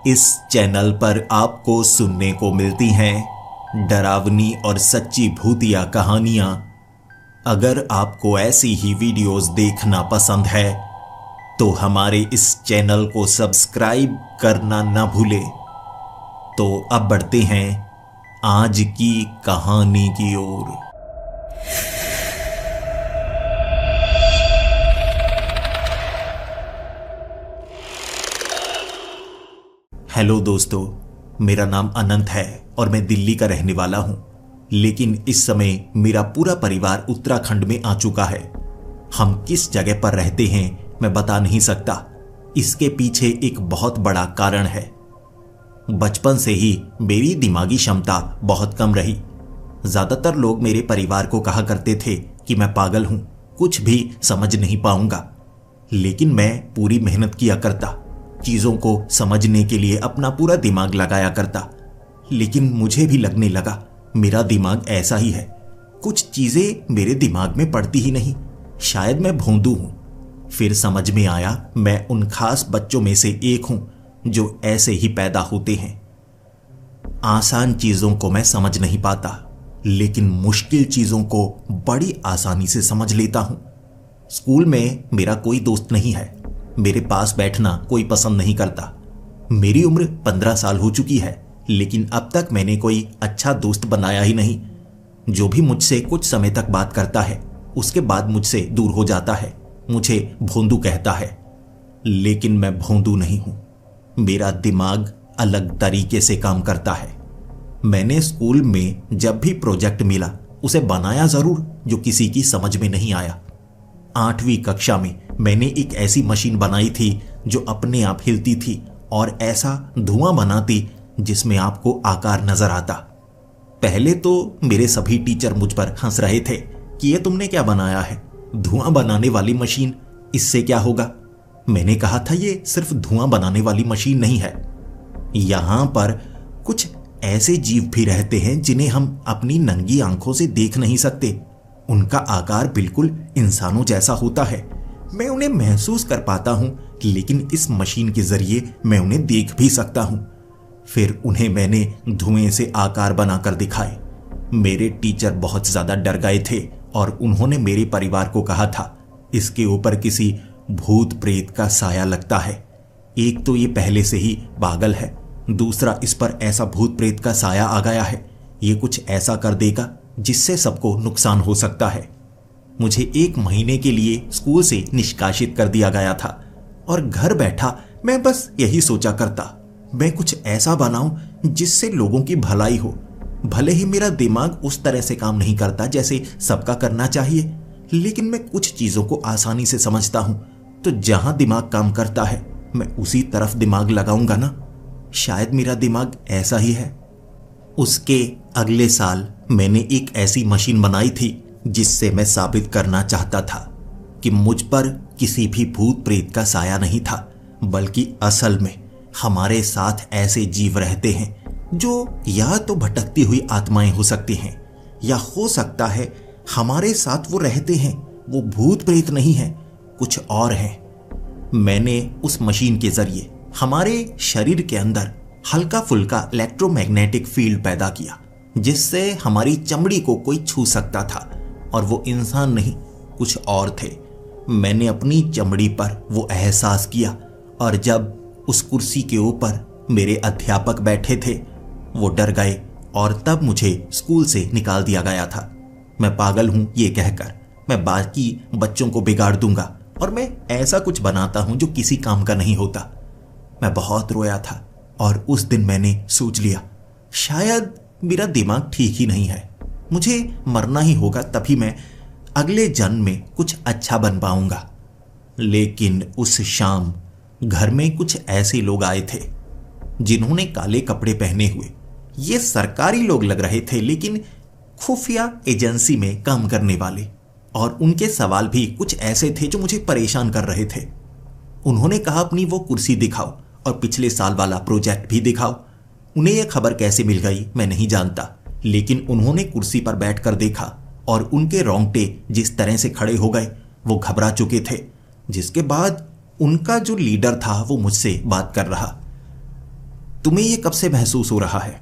इस चैनल पर आपको सुनने को मिलती हैं डरावनी और सच्ची भूतिया कहानियां। अगर आपको ऐसी ही वीडियोस देखना पसंद है तो हमारे इस चैनल को सब्सक्राइब करना ना भूलें। तो अब बढ़ते हैं आज की कहानी की ओर। हेलो दोस्तों, मेरा नाम अनंत है और मैं दिल्ली का रहने वाला हूं। लेकिन इस समय मेरा पूरा परिवार उत्तराखंड में आ चुका है। हम किस जगह पर रहते हैं मैं बता नहीं सकता। इसके पीछे एक बहुत बड़ा कारण है। बचपन से ही मेरी दिमागी क्षमता बहुत कम रही। ज्यादातर लोग मेरे परिवार को कहा करते थे कि मैं पागल हूं, कुछ भी समझ नहीं पाऊंगा। लेकिन मैं पूरी मेहनत किया करता, चीजों को समझने के लिए अपना पूरा दिमाग लगाया करता। लेकिन मुझे भी लगने लगा मेरा दिमाग ऐसा ही है, कुछ चीजें मेरे दिमाग में पड़ती ही नहीं, शायद मैं भोंदू हूं। फिर समझ में आया मैं उन खास बच्चों में से एक हूं जो ऐसे ही पैदा होते हैं। आसान चीजों को मैं समझ नहीं पाता, लेकिन मुश्किल चीजों को बड़ी आसानी से समझ लेता हूं। स्कूल में मेरा कोई दोस्त नहीं है, मेरे पास बैठना कोई पसंद नहीं करता। मेरी उम्र 15 साल हो चुकी है, लेकिन अब तक मैंने कोई अच्छा दोस्त बनाया ही नहीं। जो भी मुझसे कुछ समय तक बात करता है उसके बाद मुझसे दूर हो जाता है, मुझे भोंदू कहता है। लेकिन मैं भोंदू नहीं हूं, मेरा दिमाग अलग तरीके से काम करता है। मैंने स्कूल में जब भी प्रोजेक्ट मिला उसे बनाया जरूर, जो किसी की समझ में नहीं आया। 8वीं कक्षा में मैंने एक ऐसी मशीन बनाई थी जो अपने आप हिलती थी और ऐसा धुआं बनाती जिसमें आपको आकार नजर आता। पहले तो मेरे सभी टीचर मुझ पर हंस रहे थे कि ये तुमने क्या बनाया है, धुआं बनाने वाली मशीन, इससे क्या होगा। मैंने कहा था ये सिर्फ धुआं बनाने वाली मशीन नहीं है, यहां पर कुछ ऐसे जीव भी रहते हैं जिन्हें हम अपनी नंगी आंखों से देख नहीं सकते। उनका आकार बिल्कुल इंसानों जैसा होता है, मैं उन्हें महसूस कर पाता हूं, लेकिन इस मशीन के जरिए मैं उन्हें देख भी सकता हूं। फिर उन्हें मैंने धुएं से आकार बनाकर दिखाए। मेरे टीचर बहुत ज्यादा डर गए थे और उन्होंने मेरे परिवार को कहा था इसके ऊपर किसी भूत प्रेत का साया लगता है। एक तो ये पहले से ही पागल है, दूसरा इस पर ऐसा भूत प्रेत का साया आ गया है, ये कुछ ऐसा कर देगा जिससे सबको नुकसान हो सकता है। मुझे 1 महीने के लिए स्कूल से निष्कासित कर दिया गया था और घर बैठा मैं बस यही सोचा करता, मैं कुछ ऐसा बनाऊं जिससे लोगों की भलाई हो। भले ही मेरा दिमाग उस तरह से काम नहीं करता जैसे सबका करना चाहिए, लेकिन मैं कुछ चीजों को आसानी से समझता हूं। तो जहां दिमाग काम करता है मैं उसी तरफ दिमाग लगाऊंगा ना। शायद मेरा दिमाग ऐसा ही है। उसके अगले साल मैंने एक ऐसी मशीन बनाई थी जिससे मैं साबित करना चाहता था कि मुझ पर किसी भी भूत प्रेत का साया नहीं था, बल्कि असल में हमारे साथ ऐसे जीव रहते हैं जो या तो भटकती हुई आत्माएं हो सकती हैं, या हो सकता है हमारे साथ वो रहते हैं, वो भूत प्रेत नहीं है, कुछ और है। मैंने उस मशीन के जरिए हमारे शरीर के अंदर हल्का फुल्का इलेक्ट्रोमैग्नेटिक फील्ड पैदा किया, जिससे हमारी चमड़ी को कोई छू सकता था, और वो इंसान नहीं कुछ और थे। मैंने अपनी चमड़ी पर वो एहसास किया, और जब उस कुर्सी के ऊपर मेरे अध्यापक बैठे थे वो डर गए और तब मुझे स्कूल से निकाल दिया गया था। मैं पागल हूं ये कहकर मैं बाकी बच्चों को बिगाड़ दूंगा और मैं ऐसा कुछ बनाता हूं जो किसी काम का नहीं होता। मैं बहुत रोया था और उस दिन मैंने सोच लिया शायद मेरा दिमाग ठीक ही नहीं है, मुझे मरना ही होगा, तभी मैं अगले जन्म में कुछ अच्छा बन पाऊंगा। लेकिन उस शाम घर में कुछ ऐसे लोग आए थे जिन्होंने काले कपड़े पहने हुए, ये सरकारी लोग लग रहे थे लेकिन खुफिया एजेंसी में काम करने वाले, और उनके सवाल भी कुछ ऐसे थे जो मुझे परेशान कर रहे थे। उन्होंने कहा अपनी वो कुर्सी दिखाओ और पिछले साल वाला प्रोजेक्ट भी दिखाओ। उन्हें यह खबर कैसे मिल गई मैं नहीं जानता, लेकिन उन्होंने कुर्सी पर बैठकर देखा और उनके रोंगटे जिस तरह से खड़े हो गए, वो घबरा चुके थे। जिसके बाद उनका जो लीडर था वो मुझसे बात कर रहा। तुम्हें ये कब से महसूस हो रहा है?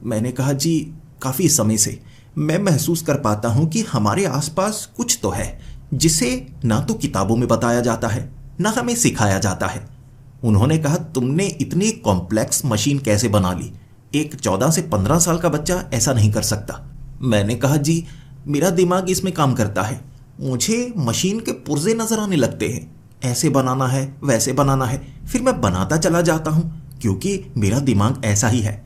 मैंने कहा, जी काफ़ी समय से। मैं महसूस कर पाता हूँ कि हमारे आसपास कुछ तो है जिसे ना तो किताबों में बताया जाता है ना हमें सिखाया जाता है। उन्होंने कहा, तुमने इतनी कॉम्प्लेक्स मशीन कैसे बना ली? एक 14 से 15 साल का बच्चा ऐसा नहीं कर सकता। मैंने कहा, जी मेरा दिमाग इसमें काम करता है। मुझे मशीन के पुर्जे नजर आने लगते हैं, ऐसे बनाना है वैसे बनाना है, फिर मैं बनाता चला जाता हूं क्योंकि मेरा दिमाग ऐसा ही है।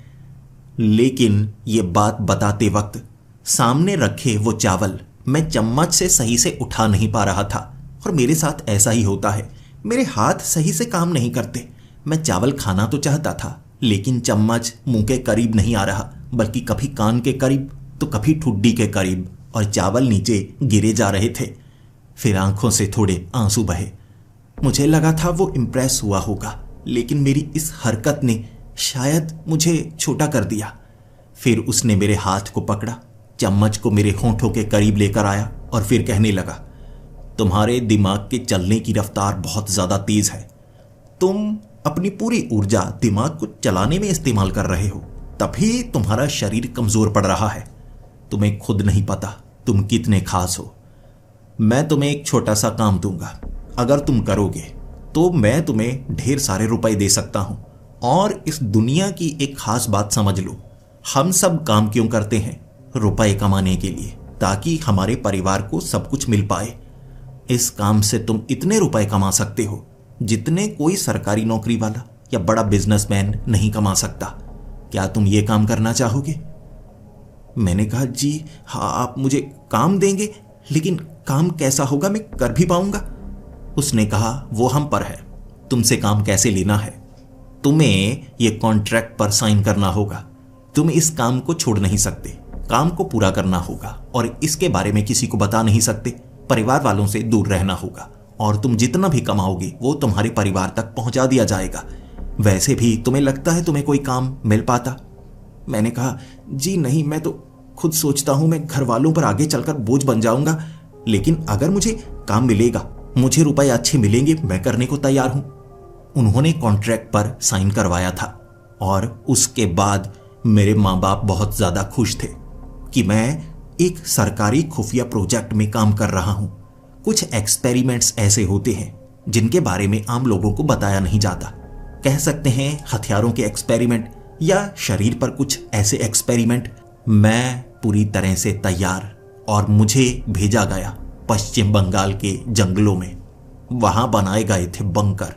लेकिन ये बात बताते वक्त सामने रखे वो चावल मैं चम्मच से सही से उठा नहीं पा रहा था, और मेरे साथ ऐसा ही होता है। मेरे हाथ सही से काम नहीं करते। मैं चावल खाना तो चाहता था, लेकिन चम्मच मुंह के करीब नहीं आ रहा, बल्कि कभी कान के करीब तो कभी ठुड्डी के करीब, और चावल नीचे गिरे जा रहे थे। फिर आंखों से थोड़े आंसू बहे। मुझे लगा था वो इम्प्रेस हुआ होगा, लेकिन मेरी इस हरकत ने शायद मुझे छोटा कर दिया। फिर उसने मेरे हाथ को पकड़ा, चम्मच को मेरे होंठों के करीब लेकर आया और फिर कहने लगा, तुम्हारे दिमाग के चलने की रफ्तार बहुत ज़्यादा तेज है। तुम अपनी पूरी ऊर्जा दिमाग को चलाने में इस्तेमाल कर रहे हो, तभी तुम्हारा शरीर कमज़ोर पड़ रहा है। तुम्हें खुद नहीं पता तुम कितने खास हो। मैं तुम्हें एक छोटा सा काम दूंगा, अगर तुम करोगे तो मैं तुम्हें ढेर सारे रुपए दे सकता हूं। और इस दुनिया की एक खास बात समझ लो, हम सब काम क्यों करते हैं? रुपए कमाने के लिए, ताकि हमारे परिवार को सब कुछ मिल पाए। इस काम से तुम इतने रुपए कमा सकते हो जितने कोई सरकारी नौकरी वाला या बड़ा बिजनेसमैन नहीं कमा सकता। क्या तुम ये काम करना चाहोगे? मैंने कहा, जी हाँ, आप मुझे काम देंगे, लेकिन काम कैसा होगा, मैं कर भी पाऊंगा? उसने कहा, वो हम पर है, तुमसे काम कैसे लेना है। तुम्हें ये कॉन्ट्रैक्ट पर साइन करना होगा। तुम इस काम को छोड़ नहीं सकते, काम को पूरा करना होगा, और इसके बारे में किसी को बता नहीं सकते। परिवार वालों से दूर रहना होगा, और तुम जितना भी कमाओगे वो तुम्हारे परिवार तक पहुंचा दिया जाएगा। वैसे भी तुम्हें लगता है तुम्हें कोई काम मिल पाता? मैंने कहा, जी नहीं, मैं तो खुद सोचता हूं मैं घर वालों पर आगे चलकर बोझ बन जाऊंगा, लेकिन अगर मुझे काम मिलेगा, मुझे रुपए अच्छे मिलेंगे, मैं करने को तैयार हूं। उन्होंने कॉन्ट्रैक्ट पर साइन करवाया था, और उसके बाद मेरे माँ बाप बहुत ज्यादा खुश थे कि मैं एक सरकारी खुफिया प्रोजेक्ट में काम कर रहा हूं। कुछ एक्सपेरिमेंट्स ऐसे होते हैं जिनके बारे में आम लोगों को बताया नहीं जाता। कह सकते हैं हथियारों के एक्सपेरिमेंट या शरीर पर कुछ ऐसे एक्सपेरिमेंट। मैं पूरी तरह से तैयार, और मुझे भेजा गया पश्चिम बंगाल के जंगलों में। वहां बनाए गए थे बंकर।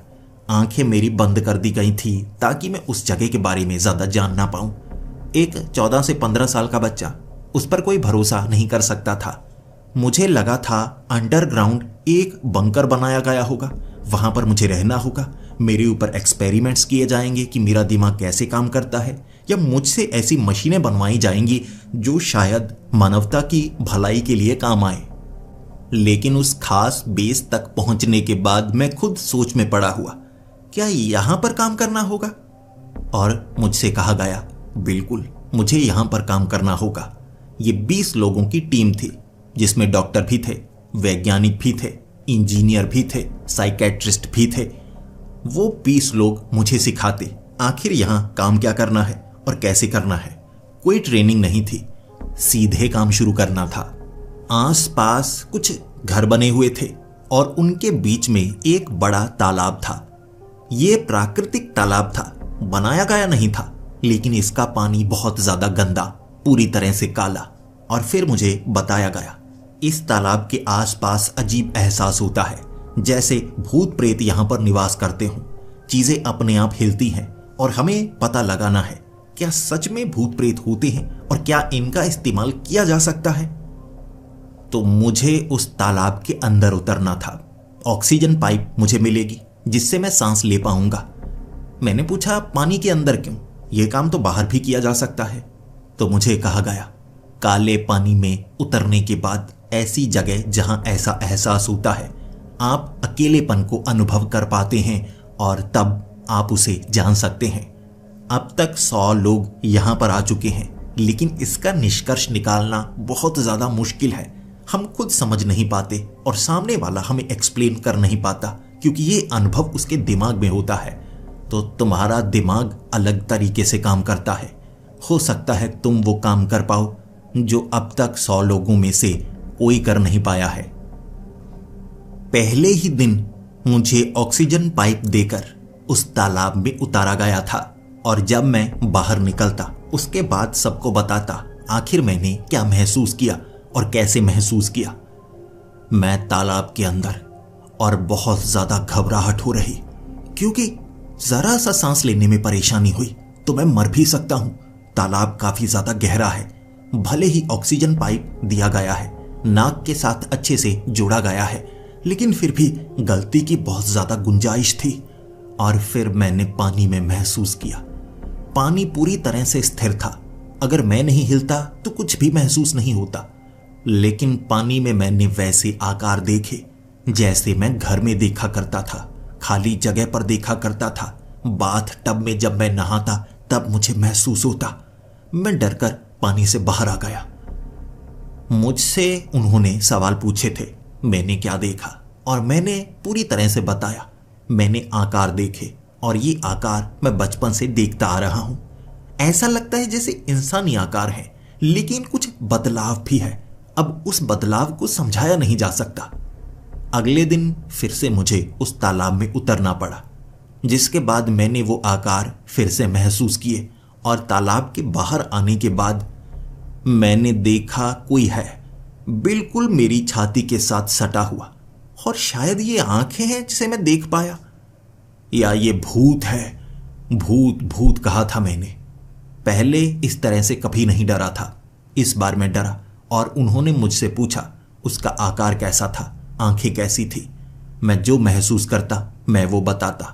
आंखें मेरी बंद कर दी गई थी ताकि मैं उस जगह के बारे में ज्यादा जान ना पाऊं। एक 14 से 15 साल का बच्चा, उस पर कोई भरोसा नहीं कर सकता था। मुझे लगा था अंडरग्राउंड एक बंकर बनाया गया होगा, वहां पर मुझे रहना होगा, मेरे ऊपर एक्सपेरिमेंट्स किए जाएंगे कि मेरा दिमाग कैसे काम करता है, या मुझसे ऐसी मशीनें बनवाई जाएंगी जो शायद मानवता की भलाई के लिए काम आए। लेकिन उस खास बेस तक पहुंचने के बाद मैं खुद सोच में पड़ा हुआ, क्या यहां पर काम करना होगा? और मुझसे कहा गया, बिल्कुल मुझे यहां पर काम करना होगा। ये 20 लोगों की टीम थी, जिसमें डॉक्टर भी थे, वैज्ञानिक भी थे, इंजीनियर भी थे, साइकेट्रिस्ट भी थे। वो 20 लोग मुझे सिखाते आखिर यहां काम क्या करना है और कैसे करना है। कोई ट्रेनिंग नहीं थी, सीधे काम शुरू करना था। आसपास कुछ घर बने हुए थे और उनके बीच में एक बड़ा तालाब था। ये प्राकृतिक तालाब था, बनाया गया नहीं था, लेकिन इसका पानी बहुत ज्यादा गंदा, पूरी तरह से काला। और फिर मुझे बताया गया, इस तालाब के आसपास अजीब एहसास होता है, जैसे भूत प्रेत यहां पर निवास करते हों। चीजें अपने आप हिलती हैं और हमें पता लगाना है क्या सच में भूत प्रेत होते हैं और क्या इनका इस्तेमाल किया जा सकता है। तो मुझे उस तालाब के अंदर उतरना था। ऑक्सीजन पाइप मुझे मिलेगी जिससे मैं सांस ले पाऊंगा। मैंने पूछा, पानी के अंदर क्यों? यह काम तो बाहर भी किया जा सकता है। तो मुझे कहा गया, काले पानी में उतरने के बाद ऐसी जगह जहां ऐसा एहसास होता है, आप अकेलेपन को अनुभव कर पाते हैं और तब आप उसे जान सकते हैं। अब तक 100 लोग यहां पर आ चुके हैं, लेकिन इसका निष्कर्ष निकालना बहुत ज्यादा मुश्किल है। हम खुद समझ नहीं पाते और सामने वाला हमें एक्सप्लेन कर नहीं पाता, क्योंकि ये अनुभव उसके दिमाग में होता है। तो तुम्हारा दिमाग अलग तरीके से काम करता है। हो सकता है तुम वो काम कर पाओ जो अब तक 100 लोगों में से कोई कर नहीं पाया है। पहले ही दिन मुझे ऑक्सीजन पाइप देकर उस तालाब में उतारा गया था और जब मैं बाहर निकलता उसके बाद सबको बताता आखिर मैंने क्या महसूस किया और कैसे महसूस किया। मैं तालाब के अंदर और बहुत ज्यादा घबराहट हो रही, क्योंकि जरा सा सांस लेने में परेशानी हुई तो मैं मर भी सकता हूं। तालाब काफी ज्यादा गहरा है, भले ही ऑक्सीजन पाइप दिया गया है, नाक के साथ अच्छे से जोड़ा गया है, लेकिन फिर भी गलती की बहुत ज्यादा गुंजाइश थी। और फिर मैंने पानी में महसूस किया। पानी पूरी तरह से स्थिर था, अगर मैं नहीं हिलता तो कुछ भी महसूस नहीं होता। लेकिन पानी में मैंने वैसे आकार देखे जैसे मैं घर में देखा करता था, खाली जगह पर देखा करता था। बाथ टब में जब मैं नहाता तब मुझे महसूस होता। मैं डरकर पानी से बाहर आ गया। मुझसे उन्होंने सवाल पूछे थे, मैंने क्या देखा, और मैंने पूरी तरह से बताया। मैंने आकार देखे और ये आकार मैं बचपन से देखता आ रहा हूं। ऐसा लगता है जैसे इंसानी आकार है, लेकिन कुछ बदलाव भी है। अब उस बदलाव को समझाया नहीं जा सकता। अगले दिन फिर से मुझे उस तालाब में उतरना पड़ा, जिसके बाद मैंने वो आकार फिर से महसूस किए और तालाब के बाहर आने के बाद मैंने देखा कोई है बिल्कुल मेरी छाती के साथ सटा हुआ, और शायद ये आंखें हैं जिसे मैं देख पाया, या ये भूत है। भूत भूत कहा था मैंने। पहले इस तरह से कभी नहीं डरा था, इस बार मैं डरा और उन्होंने मुझसे पूछा उसका आकार कैसा था, आंखें कैसी थी। मैं जो महसूस करता मैं वो बताता।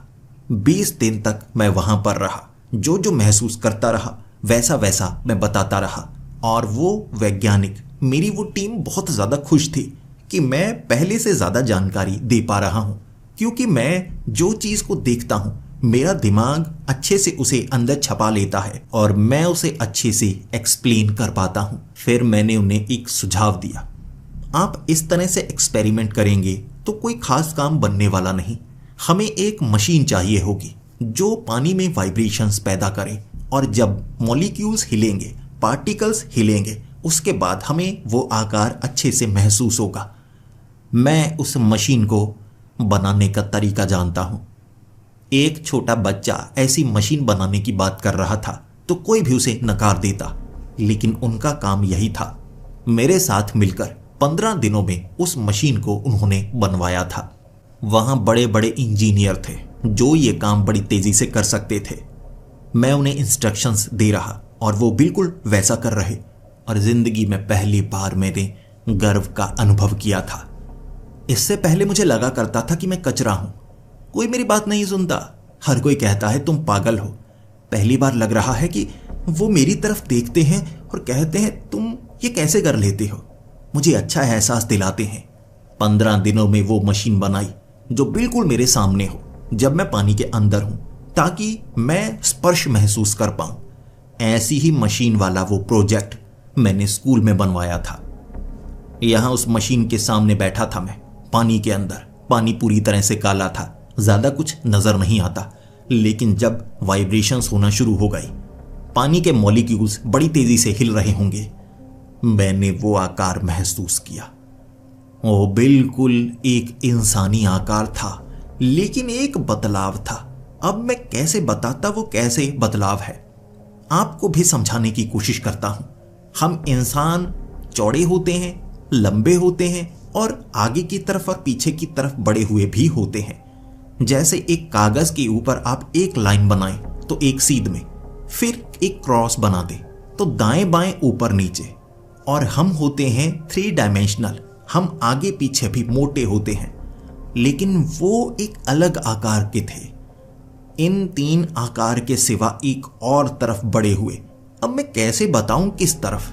20 दिन तक मैं वहां पर रहा, जो जो महसूस करता रहा वैसा वैसा मैं बताता रहा। और वो वैज्ञानिक, मेरी वो टीम बहुत ज्यादा खुश थी कि मैं पहले से ज्यादा जानकारी दे पा रहा हूं, क्योंकि मैं जो चीज को देखता हूं मेरा दिमाग अच्छे से उसे अंदर छपा लेता है और मैं उसे अच्छे से एक्सप्लेन कर पाता हूं। फिर मैंने उन्हें एक सुझाव दिया, आप इस तरह से एक्सपेरिमेंट करेंगे तो कोई खास काम बनने वाला नहीं। हमें एक मशीन चाहिए होगी जो पानी में वाइब्रेशंस पैदा करे, और जब मॉलिक्यूल्स हिलेंगे, पार्टिकल्स हिलेंगे, उसके बाद हमें वो आकार अच्छे से महसूस होगा। मैं उस मशीन को बनाने का तरीका जानता हूं। एक छोटा बच्चा ऐसी मशीन बनाने की बात कर रहा था तो कोई भी उसे नकार देता, लेकिन उनका काम यही था। मेरे साथ मिलकर 15 दिनों में उस मशीन को उन्होंने बनवाया था। वहां बड़े बड़े इंजीनियर थे जो ये काम बड़ी तेजी से कर सकते थे। मैं उन्हें इंस्ट्रक्शंस दे रहा और वो बिल्कुल वैसा कर रहे, और जिंदगी में पहली बार मैंने गर्व का अनुभव किया था। इससे पहले मुझे लगा करता था कि मैं कचरा हूं, कोई मेरी बात नहीं सुनता, हर कोई कहता है तुम पागल हो। पहली बार लग रहा है कि वो मेरी तरफ देखते हैं और कहते हैं तुम ये कैसे कर लेते हो, मुझे अच्छा एहसास दिलाते हैं। 15 दिनों में वो मशीन बनाई जो बिल्कुल मेरे सामने हो जब मैं पानी के अंदर हूं, ताकि मैं स्पर्श महसूस कर पाऊं। ऐसी ही मशीन वाला वो प्रोजेक्ट मैंने स्कूल में बनवाया था। यहां उस मशीन के सामने बैठा था मैं, पानी के अंदर। पानी पूरी तरह से काला था, ज्यादा कुछ नजर नहीं आता, लेकिन जब वाइब्रेशंस होना शुरू हो गई, पानी के मॉलिक्यूल्स बड़ी तेजी से हिल रहे होंगे, मैंने वो आकार महसूस किया। वो बिल्कुल एक इंसानी आकार था, लेकिन एक बदलाव था। अब मैं कैसे बताता वो कैसे बदलाव है, आपको भी समझाने की कोशिश करता हूं। हम इंसान चौड़े होते हैं, लंबे होते हैं और आगे की तरफ और पीछे की तरफ बढ़े हुए भी होते हैं। जैसे एक कागज के ऊपर आप एक लाइन बनाएं तो एक सीध में, फिर एक क्रॉस बना दें तो दाएं बाएं ऊपर नीचे। और हम होते हैं 3 डायमेंशनल, हम आगे पीछे भी मोटे होते हैं, लेकिन वो एक अलग आकार के थे। इन 3 आकार के सिवा एक और तरफ बढ़े हुए। अब मैं कैसे बताऊं किस तरफ,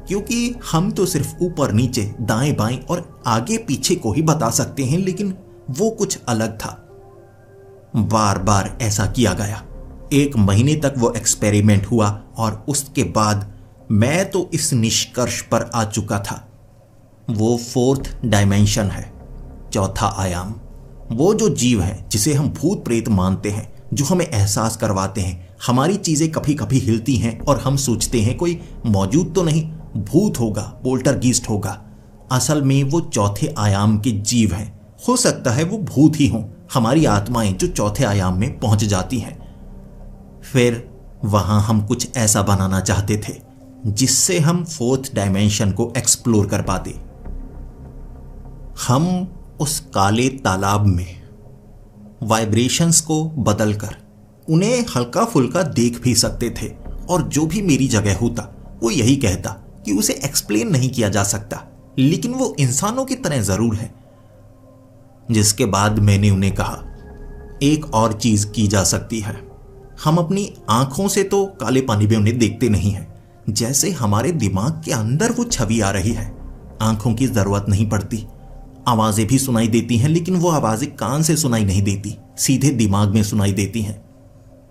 क्योंकि हम तो सिर्फ ऊपर नीचे, दाएं बाएं और आगे पीछे को ही बता सकते हैं, लेकिन वो कुछ अलग था। बार बार ऐसा किया गया। 1 महीने तक वो एक्सपेरिमेंट हुआ और उसके बाद मैं तो इस निष्कर्ष पर आ चुका था, वो 4th डायमेंशन है, 4था आयाम। वो जो जीव है जिसे हम भूत प्रेत मानते हैं, जो हमें एहसास करवाते हैं। हमारी चीजें कभी कभी हिलती हैं और हम सोचते हैं कोई मौजूद तो नहीं, भूत होगा, पोल्टरगीस्ट होगा। असल में वो चौथे आयाम के जीव हैं। हो सकता है वो भूत ही हों, हमारी आत्माएं जो चौथे आयाम में पहुंच जाती हैं। फिर वहां हम कुछ ऐसा बनाना चाहते थे जिससे हम फोर्थ डायमेंशन को एक्सप्लोर कर पाते। हम उस काले तालाब में वाइब्रेशंस को बदलकर उन्हें हल्का फुल्का देख भी सकते थे, और जो भी मेरी जगह होता वो यही कहता कि उसे एक्सप्लेन नहीं किया जा सकता, लेकिन वो इंसानों की तरह जरूर है। जिसके बाद मैंने उन्हें कहा, एक और चीज की जा सकती है। हम अपनी आंखों से तो काले पानी में उन्हें देखते नहीं हैं, जैसे हमारे दिमाग के अंदर वो छवि आ रही है। आंखों की जरूरत नहीं पड़ती, आवाजें भी सुनाई देती हैं, लेकिन वो आवाजें कान से सुनाई नहीं देती, सीधे दिमाग में सुनाई देती हैं।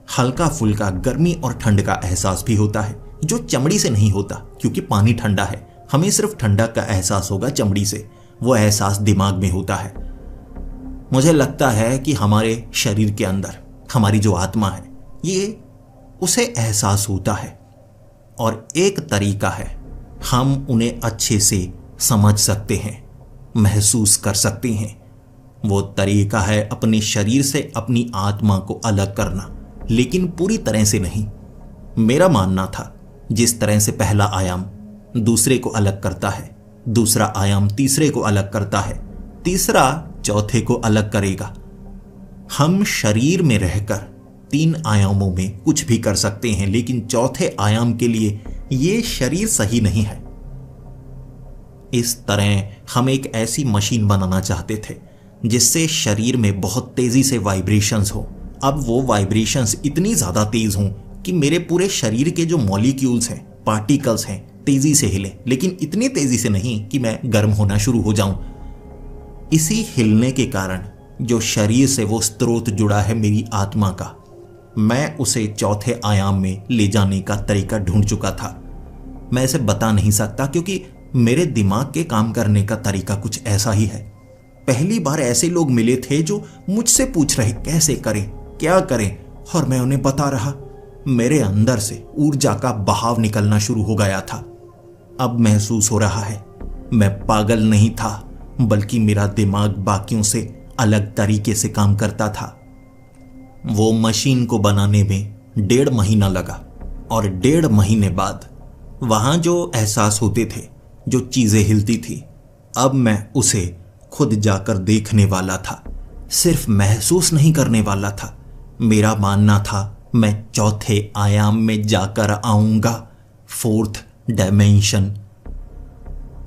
हल्का फुल्का गर्मी और ठंड का एहसास भी होता है, जो चमड़ी से नहीं होता, क्योंकि पानी ठंडा है। हमें सिर्फ ठंडक का एहसास होगा चमड़ी से, वो एहसास दिमाग में होता है। मुझे लगता है कि हमारे शरीर के अंदर हमारी जो आत्मा है, ये उसे एहसास होता है, और एक तरीका है हम उन्हें अच्छे से समझ सकते हैं, महसूस कर सकते हैं। वो तरीका है अपने शरीर से अपनी आत्मा को अलग करना, लेकिन पूरी तरह से नहीं। मेरा मानना था जिस तरह से पहला आयाम दूसरे को अलग करता है, दूसरा आयाम तीसरे को अलग करता है, तीसरा चौथे को अलग करेगा, हम शरीर में रहकर 3 आयामों में कुछ भी कर सकते हैं, लेकिन चौथे आयाम के लिए ये शरीर सही नहीं है। इस तरह हम एक ऐसी मशीन बनाना चाहते थे जिससे शरीर में बहुत तेजी से वाइब्रेशंस हो। अब वो वाइब्रेशंस इतनी ज्यादा तेज हों कि मेरे पूरे शरीर के जो मॉलिक्यूल्स हैं, पार्टिकल्स हैं, तेजी से हिले, लेकिन इतनी तेजी से नहीं कि मैं गर्म होना शुरू हो जाऊं। इसी हिलने के कारण जो शरीर से वो स्रोत जुड़ा है मेरी आत्मा का, मैं उसे चौथे आयाम में ले जाने का तरीका ढूंढ चुका था। मैं इसे बता नहीं सकता क्योंकि मेरे दिमाग के काम करने का तरीका कुछ ऐसा ही है। पहली बार ऐसे लोग मिले थे जो मुझसे पूछ रहे कैसे करें, क्या करें, और मैं उन्हें बता रहा। मेरे अंदर से ऊर्जा का बहाव निकलना शुरू हो गया था। अब महसूस हो रहा है मैं पागल नहीं था, बल्कि मेरा दिमाग बाकियों से अलग तरीके से काम करता था। वो मशीन को बनाने में 1.5 महीना लगा, और 1.5 महीने बाद वहां जो एहसास होते थे, जो चीजें हिलती थी, अब मैं उसे खुद जाकर देखने वाला था, सिर्फ महसूस नहीं करने वाला था। मेरा मानना था मैं चौथे आयाम में जाकर आऊंगा, 4th डायमेंशन।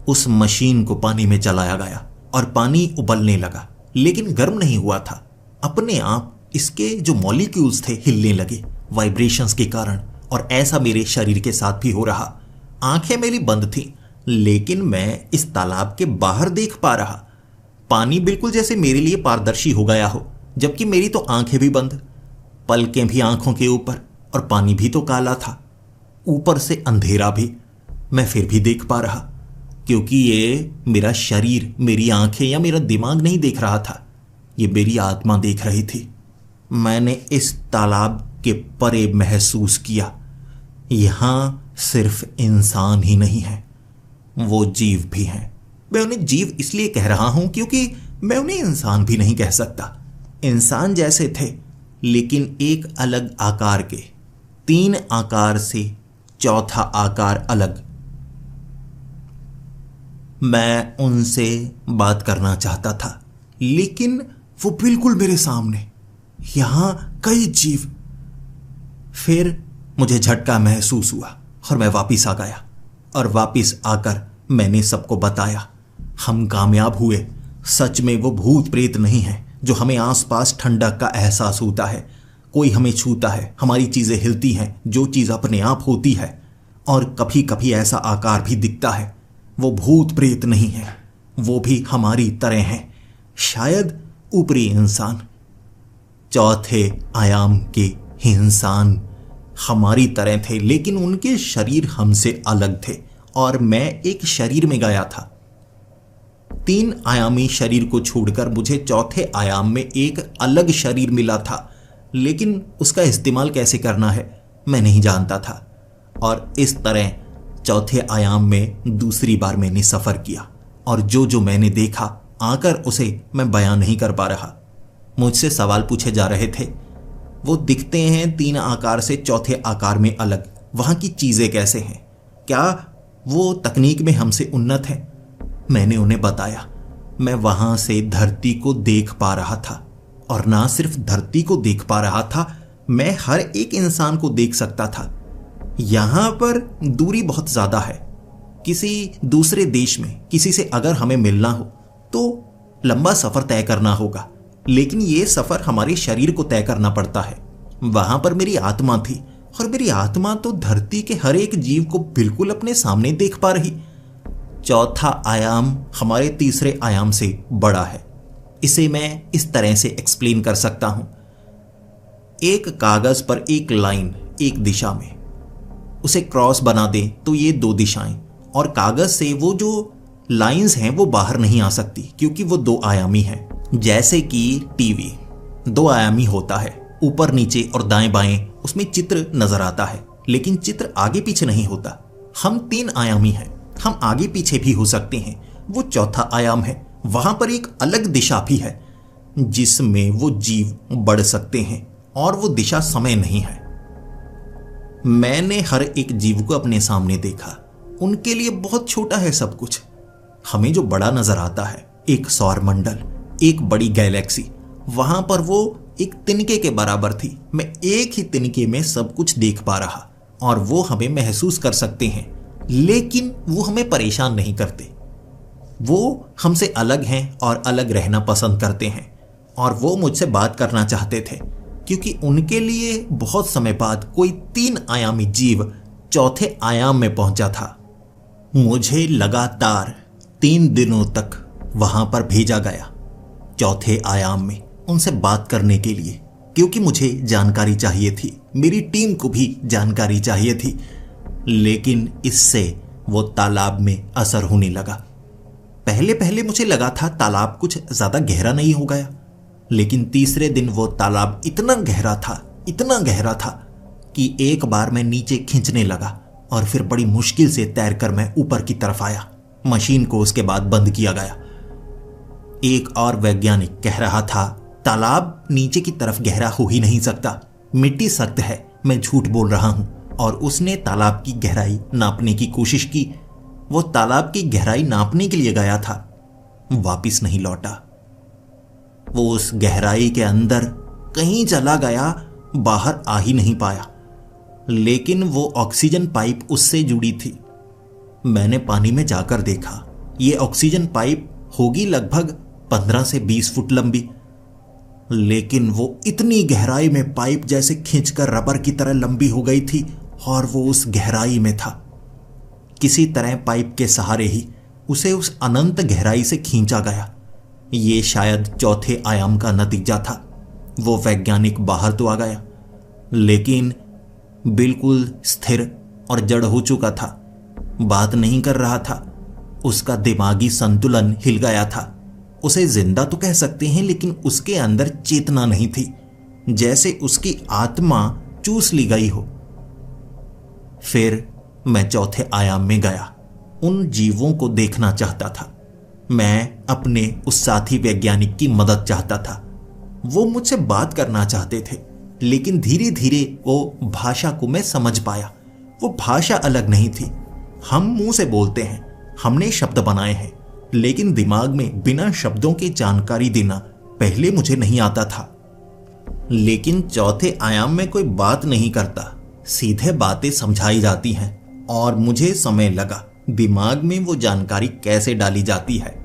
उस मशीन को पानी में चलाया गया और पानी उबलने लगा, लेकिन गर्म नहीं हुआ था। अपने आप इसके जो मॉलिक्यूल्स थे हिलने लगे वाइब्रेशंस के कारण, और ऐसा मेरे शरीर के साथ भी हो रहा। आंखें मेरी बंद थीं, लेकिन मैं इस तालाब के बाहर देख पा रहा। पानी बिल्कुल जैसे मेरे लिए पारदर्शी हो गया हो, जबकि मेरी तो आंखें भी बंद, पलकें भी आंखों के ऊपर, और पानी भी तो काला था, ऊपर से अंधेरा भी। मैं फिर भी देख पा रहा, क्योंकि ये मेरा शरीर, मेरी आंखें या मेरा दिमाग नहीं देख रहा था, ये मेरी आत्मा देख रही थी। मैंने इस तालाब के परे महसूस किया, यहां सिर्फ इंसान ही नहीं है, वो जीव भी हैं। मैं उन्हें जीव इसलिए कह रहा हूं क्योंकि मैं उन्हें इंसान भी नहीं कह सकता। इंसान जैसे थे, लेकिन एक अलग आकार के, 3 आकार से चौथा आकार अलग। मैं उनसे बात करना चाहता था, लेकिन वो बिल्कुल मेरे सामने, यहां कई जीव। फिर मुझे झटका महसूस हुआ और मैं वापिस आ गया, और वापिस आकर मैंने सबको बताया। हम कामयाब हुए। सच में वो भूत प्रेत नहीं है जो हमें आसपास ठंडक का एहसास होता है, कोई हमें छूता है, हमारी चीजें हिलती हैं, जो चीज अपने आप होती है, और कभी कभी ऐसा आकार भी दिखता है। वो भूत प्रेत नहीं है, वो भी हमारी तरह हैं, शायद ऊपरी इंसान, चौथे आयाम के इंसान हमारी तरह थे, लेकिन उनके शरीर हमसे अलग थे, और मैं एक शरीर में गया था। 3 आयामी शरीर को छोड़कर मुझे चौथे आयाम में एक अलग शरीर मिला था, लेकिन उसका इस्तेमाल कैसे करना है मैं नहीं जानता था। और इस तरह चौथे आयाम में दूसरी बार मैंने सफ़र किया और जो जो मैंने देखा आकर उसे मैं बयां नहीं कर पा रहा। मुझसे सवाल पूछे जा रहे थे, वो दिखते हैं 3 आकार से चौथे आकार में अलग, वहाँ की चीज़ें कैसे हैं, क्या वो तकनीक में हमसे उन्नत हैं? मैंने उन्हें बताया मैं वहाँ से धरती को देख पा रहा था, और ना सिर्फ धरती को देख पा रहा था, मैं हर एक इंसान को देख सकता था। यहाँ पर दूरी बहुत ज़्यादा है। किसी दूसरे देश में किसी से अगर हमें मिलना हो तो लंबा सफ़र तय करना होगा, लेकिन ये सफ़र हमारे शरीर को तय करना पड़ता है। वहाँ पर मेरी आत्मा थी और मेरी आत्मा तो धरती के हर एक जीव को बिल्कुल अपने सामने देख पा रही। चौथा आयाम हमारे तीसरे आयाम से बड़ा है। इसे मैं इस तरह से एक्सप्लेन कर सकता हूँ। एक कागज़ पर एक लाइन एक दिशा में, उसे क्रॉस बना दें तो ये 2 दिशाएं, और कागज़ से वो जो लाइंस हैं वो बाहर नहीं आ सकती क्योंकि वो 2 आयामी हैं। जैसे कि टीवी 2 आयामी होता है, ऊपर नीचे और दाएं बाएं उसमें चित्र नजर आता है, लेकिन चित्र आगे पीछे नहीं होता। हम 3 आयामी हैं, हम आगे पीछे भी हो सकते हैं। वो चौथा आयाम है, वहां पर एक अलग दिशा भी है जिसमें वो जीव बढ़ सकते हैं, और वो दिशा समय नहीं है। मैंने हर एक जीव को अपने सामने देखा। उनके लिए बहुत छोटा है सब कुछ। हमें जो बड़ा नजर आता है, एक सौर मंडल, एक बड़ी गैलेक्सी, वहां पर वो एक तिनके के बराबर थी। मैं एक ही तिनके में सब कुछ देख पा रहा, और वो हमें महसूस कर सकते हैं, लेकिन वो हमें परेशान नहीं करते। वो हमसे अलग हैं और अलग रहना पसंद करते हैं, और वो मुझसे बात करना चाहते थे क्योंकि उनके लिए बहुत समय बाद कोई 3 आयामी जीव चौथे आयाम में पहुंचा था। मुझे लगातार 3 दिनों तक वहां पर भेजा गया चौथे आयाम में उनसे बात करने के लिए, क्योंकि मुझे जानकारी चाहिए थी, मेरी टीम को भी जानकारी चाहिए थी। लेकिन इससे वो तालाब में असर होने लगा। पहले पहले मुझे लगा था तालाब कुछ ज्यादा गहरा नहीं हो गया, लेकिन तीसरे दिन वो तालाब इतना गहरा था कि एक बार मैं नीचे खींचने लगा, और फिर बड़ी मुश्किल से तैरकर मैं ऊपर की तरफ आया। मशीन को उसके बाद बंद किया गया। एक और वैज्ञानिक कह रहा था तालाब नीचे की तरफ गहरा हो ही नहीं सकता, मिट्टी सख्त है, मैं झूठ बोल रहा हूं। और उसने तालाब की गहराई नापने की कोशिश की। वो तालाब की गहराई नापने के लिए गया था, वापिस नहीं लौटा। वो उस गहराई के अंदर कहीं चला गया, बाहर आ ही नहीं पाया। लेकिन वो ऑक्सीजन पाइप उससे जुड़ी थी। मैंने पानी में जाकर देखा, ये ऑक्सीजन पाइप होगी लगभग 15 से 20 फुट लंबी, लेकिन वो इतनी गहराई में पाइप जैसे खींचकर रबर की तरह लंबी हो गई थी, और वो उस गहराई में था। किसी तरह पाइप के सहारे ही उसे उस अनंत गहराई से खींचा गया। ये शायद चौथे आयाम का नतीजा था। वो वैज्ञानिक बाहर तो आ गया, लेकिन बिल्कुल स्थिर और जड़ हो चुका था, बात नहीं कर रहा था। उसका दिमागी संतुलन हिल गया था। उसे जिंदा तो कह सकते हैं, लेकिन उसके अंदर चेतना नहीं थी, जैसे उसकी आत्मा चूस ली गई हो। फिर मैं चौथे आयाम में गया। उन जीवों को देखना चाहता था। मैं अपने उस साथी वैज्ञानिक की मदद चाहता था। वो मुझसे बात करना चाहते थे, लेकिन धीरे धीरे वो भाषा को मैं समझ पाया। वो भाषा अलग नहीं थी। हम मुंह से बोलते हैं, हमने शब्द बनाए हैं, लेकिन दिमाग में बिना शब्दों के जानकारी देना पहले मुझे नहीं आता था। लेकिन चौथे आयाम में कोई बात नहीं करता, सीधे बातें समझाई जाती हैं, और मुझे समय लगा दिमाग में वो जानकारी कैसे डाली जाती है।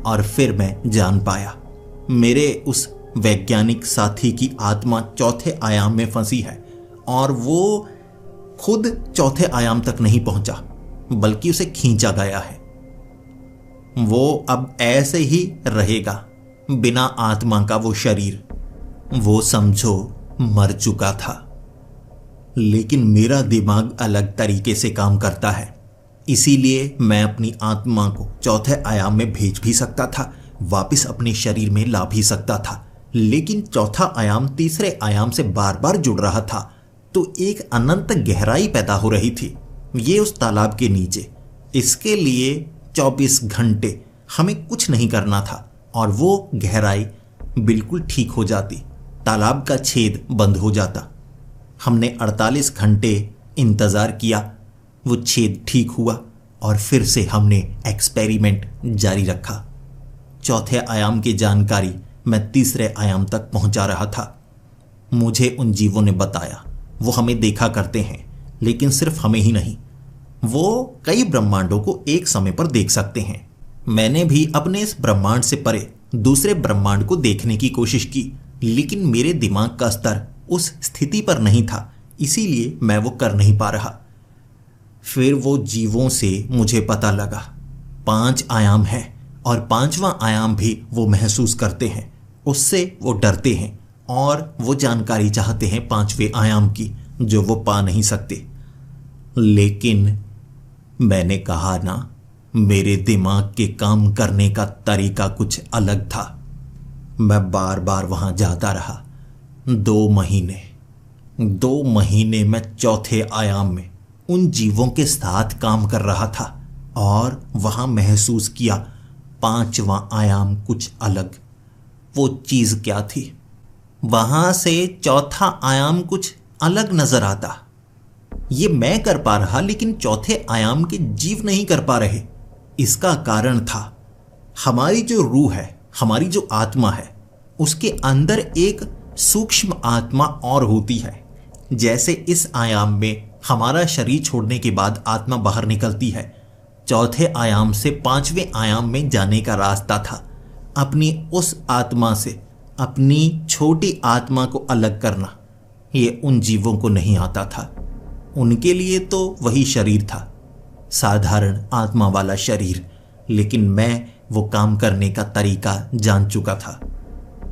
और फिर मैं जान पाया, मेरे उस वैज्ञानिक साथी की आत्मा चौथे आयाम में फंसी है, और वो खुद चौथे आयाम तक नहीं पहुंचा, बल्कि उसे खींचा गया है। वो अब ऐसे ही रहेगा, बिना आत्मा का वो शरीर। वो समझो मर चुका था। लेकिन मेरा दिमाग अलग तरीके से काम करता है, इसीलिए मैं अपनी आत्मा को चौथे आयाम में भेज भी सकता था, वापस अपने शरीर में ला भी सकता था। लेकिन चौथा आयाम तीसरे आयाम से बार बार जुड़ रहा था, तो एक अनंत गहराई पैदा हो रही थी ये उस तालाब के नीचे। इसके लिए 24 घंटे हमें कुछ नहीं करना था और वो गहराई बिल्कुल ठीक हो जाती, तालाब का छेद बंद हो जाता। हमने 48 घंटे इंतज़ार किया, वो छेद ठीक हुआ और फिर से हमने एक्सपेरिमेंट जारी रखा। चौथे आयाम की जानकारी मैं तीसरे आयाम तक पहुंचा रहा था। मुझे उन जीवों ने बताया वो हमें देखा करते हैं, लेकिन सिर्फ हमें ही नहीं, वो कई ब्रह्मांडों को एक समय पर देख सकते हैं। मैंने भी अपने इस ब्रह्मांड से परे दूसरे ब्रह्मांड को देखने की कोशिश की, लेकिन मेरे दिमाग का स्तर उस स्थिति पर नहीं था, इसीलिए मैं वो कर नहीं पा रहा। फिर वो जीवों से मुझे पता लगा 5 आयाम है और 5वां आयाम भी वो महसूस करते हैं, उससे वो डरते हैं और वो जानकारी चाहते हैं 5वें आयाम की, जो वो पा नहीं सकते। लेकिन मैंने कहा ना, मेरे दिमाग के काम करने का तरीका कुछ अलग था। मैं बार बार वहां जाता रहा। 2 महीने मैं चौथे आयाम में उन जीवों के साथ काम कर रहा था और वहां महसूस किया 5वां आयाम कुछ अलग। वो चीज क्या थी? वहां से चौथा आयाम कुछ अलग नजर आता। ये मैं कर पा रहा, लेकिन चौथे आयाम के जीव नहीं कर पा रहे। इसका कारण था हमारी जो रूह है, हमारी जो आत्मा है, उसके अंदर एक सूक्ष्म आत्मा और होती है। जैसे इस आयाम में हमारा शरीर छोड़ने के बाद आत्मा बाहर निकलती है, चौथे आयाम से 5वें आयाम में जाने का रास्ता था अपनी उस आत्मा से अपनी छोटी आत्मा को अलग करना। ये उन जीवों को नहीं आता था। उनके लिए तो वही शरीर था, साधारण आत्मा वाला शरीर, लेकिन मैं वो काम करने का तरीका जान चुका था।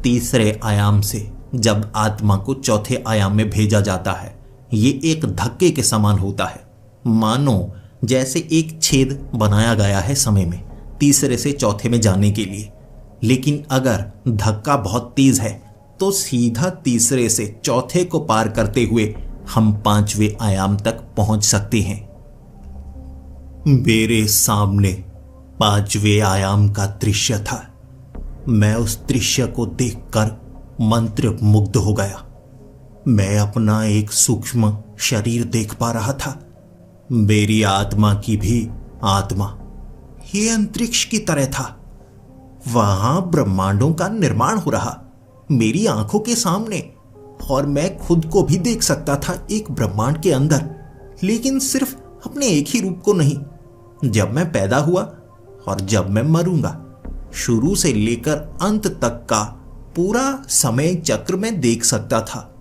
तीसरे आयाम से जब आत्मा को चौथे आयाम में भेजा जाता है, ये एक धक्के के समान होता है, मानो जैसे एक छेद बनाया गया है समय में तीसरे से चौथे में जाने के लिए। लेकिन अगर धक्का बहुत तेज है तो सीधा तीसरे से चौथे को पार करते हुए हम 5वें आयाम तक पहुंच सकते हैं। मेरे सामने 5वें आयाम का दृश्य था। मैं उस दृश्य को देखकर मंत्रमुग्ध हो गया। मैं अपना एक सूक्ष्म शरीर देख पा रहा था, मेरी आत्मा की भी आत्मा। ये अंतरिक्ष की तरह था। वहां ब्रह्मांडों का निर्माण हो रहा मेरी आंखों के सामने, और मैं खुद को भी देख सकता था एक ब्रह्मांड के अंदर, लेकिन सिर्फ अपने एक ही रूप को नहीं। जब मैं पैदा हुआ और जब मैं मरूंगा, शुरू से लेकर अंत तक का पूरा समय चक्र में देख सकता था।